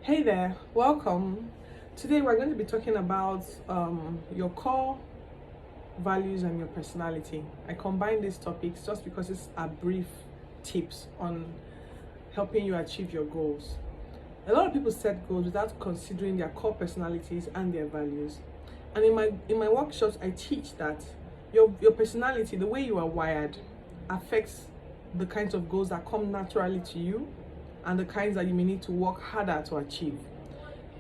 Hey there, welcome. Today we're going to be talking about your core values and your personality. I combine these topics just because it's a brief tips on helping you achieve your goals. A lot of people set goals without considering their core personalities and their values. And in my workshops, I teach that your personality, the way you are wired, affects the kinds of goals that come naturally to you and the kinds that you may need to work harder to achieve.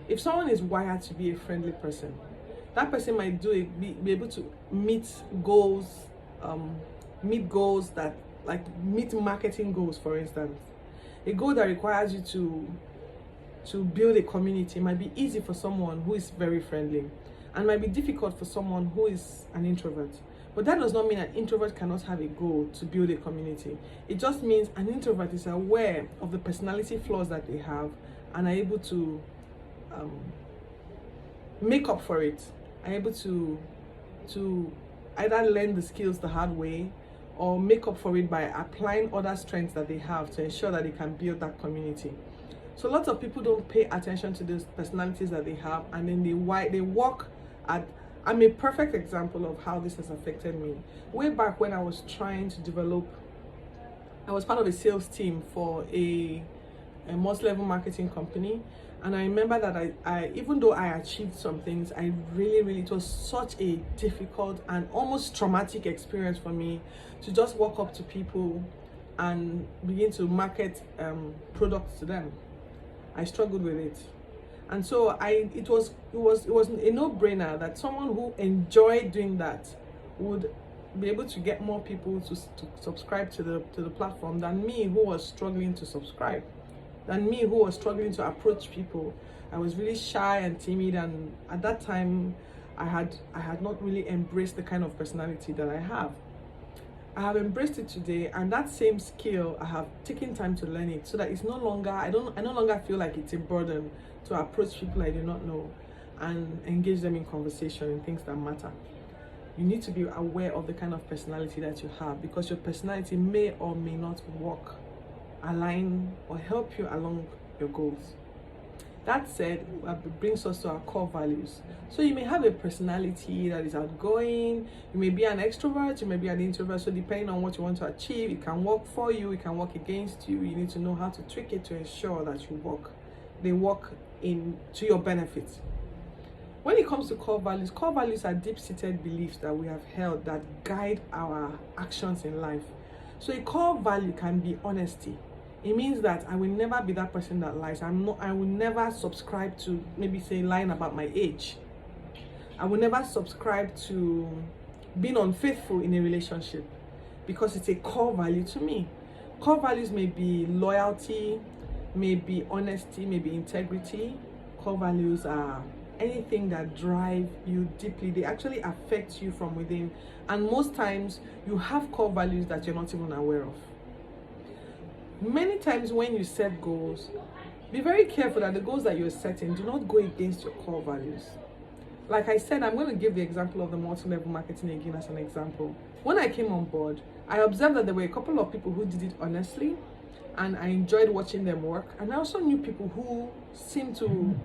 If someone is wired to be a friendly person, that person might be able to meet goals, meet marketing goals, for instance. A goal that requires you to build a community might be easy for someone who is very friendly, and might be difficult for someone who is an introvert. But that does not mean an introvert cannot have a goal to build a community. It just means an introvert is aware of the personality flaws that they have and are able to make up for it, are able to either learn the skills the hard way or make up for it by applying other strengths that they have to ensure that they can build that community. So lots of people don't pay attention to those personalities that they have, and then they work at. I'm a perfect example of how this has affected me. Way back when I was trying to develop, I was part of a sales team for a multi-level marketing company. And I remember that I even though I achieved some things, it was such a difficult and almost traumatic experience for me to just walk up to people and begin to market products to them. I struggled with it. And so it was a no-brainer that someone who enjoyed doing that would be able to get more people to subscribe to the platform than me, who was struggling to subscribe, than me, who was struggling to approach people. I was really shy and timid, and at that time I had not really embraced the kind of personality that I have. I have embraced it today, and that same skill, I have taken time to learn it so that it's no longer, I no longer feel like it's a burden to approach people I do not know and engage them in conversation and things that matter. You need to be aware of the kind of personality that you have, because your personality may or may not align or help you along your goals. That said, it brings us to our core values. So you may have a personality that is outgoing, you may be an extrovert, you may be an introvert. So depending on what you want to achieve, it can work for you, it can work against you. You need to know how to tweak it to ensure that they work to your benefit. When it comes to core values are deep-seated beliefs that we have held that guide our actions in life. So a core value can be honesty. It means that I will never be that person that lies. I will never subscribe to maybe say lying about my age. I will never subscribe to being unfaithful in a relationship, because it's a core value to me. Core values may be loyalty, may be honesty, may be integrity. Core values are anything that drive you deeply. They actually affect you from within. And most times you have core values that you're not even aware of. Many times when you set goals, be very careful that the goals that you're setting do not go against your core values. Like I said, I'm going to give the example of the multi-level marketing again as an example. When I came on board, I observed that there were a couple of people who did it honestly, and I enjoyed watching them work. And I also knew people who seemed to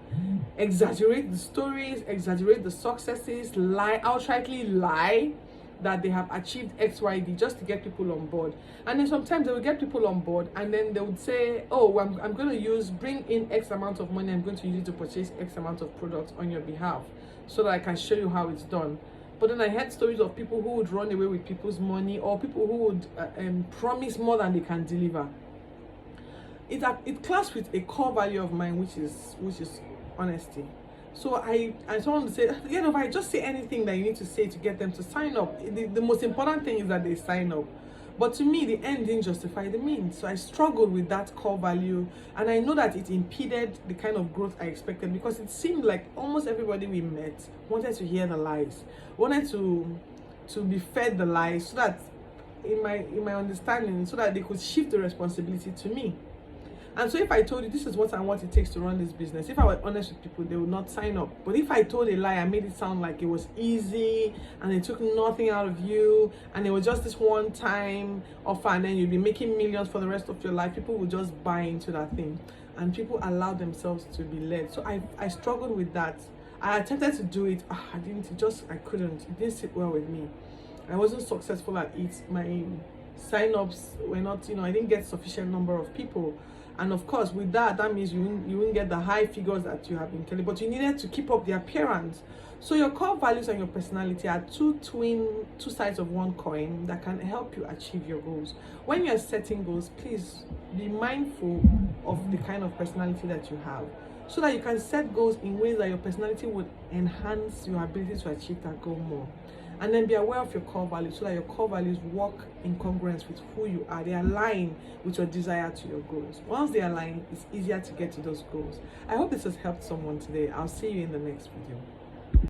exaggerate the stories, exaggerate the successes, outrightly lie that they have achieved XYZ just to get people on board. And then sometimes they will get people on board and then they would say, oh, I'm going to bring in X amount of money, I'm going to use it to purchase X amount of products on your behalf so that I can show you how it's done. But then I heard stories of people who would run away with people's money, or people who would promise more than they can deliver. It clashes with a core value of mine, which is honesty. So I told them to say, if I just say anything that you need to say to get them to sign up, the most important thing is that they sign up. But to me, the end didn't justify the means. So I struggled with that core value, and I know that it impeded the kind of growth I expected, because it seemed like almost everybody we met wanted to hear the lies, wanted to be fed the lies, so that in my understanding, so that they could shift the responsibility to me. And so if I told you this is what it takes to run this business, if I were honest with people, they would not sign up. But if I told a lie, I made it sound like it was easy and it took nothing out of you and it was just this one time offer and then you'd be making millions for the rest of your life, people would just buy into that thing. and people allow themselves to be led. So I struggled with that. I attempted to do it. I couldn't. It didn't sit well with me. I wasn't successful at it. My sign-ups were not, I didn't get sufficient number of people. And of course, with that means you won't get the high figures that you have been telling, but you needed to keep up the appearance. So your core values and your personality are two sides of one coin that can help you achieve your goals. When you're setting goals, please be mindful of the kind of personality that you have, so that you can set goals in ways that your personality would enhance your ability to achieve that goal more. And then be aware of your core values, so that your core values work in congruence with who you are. They align with your desire to your goals. Once they align, it's easier to get to those goals. I hope this has helped someone today. I'll see you in the next video.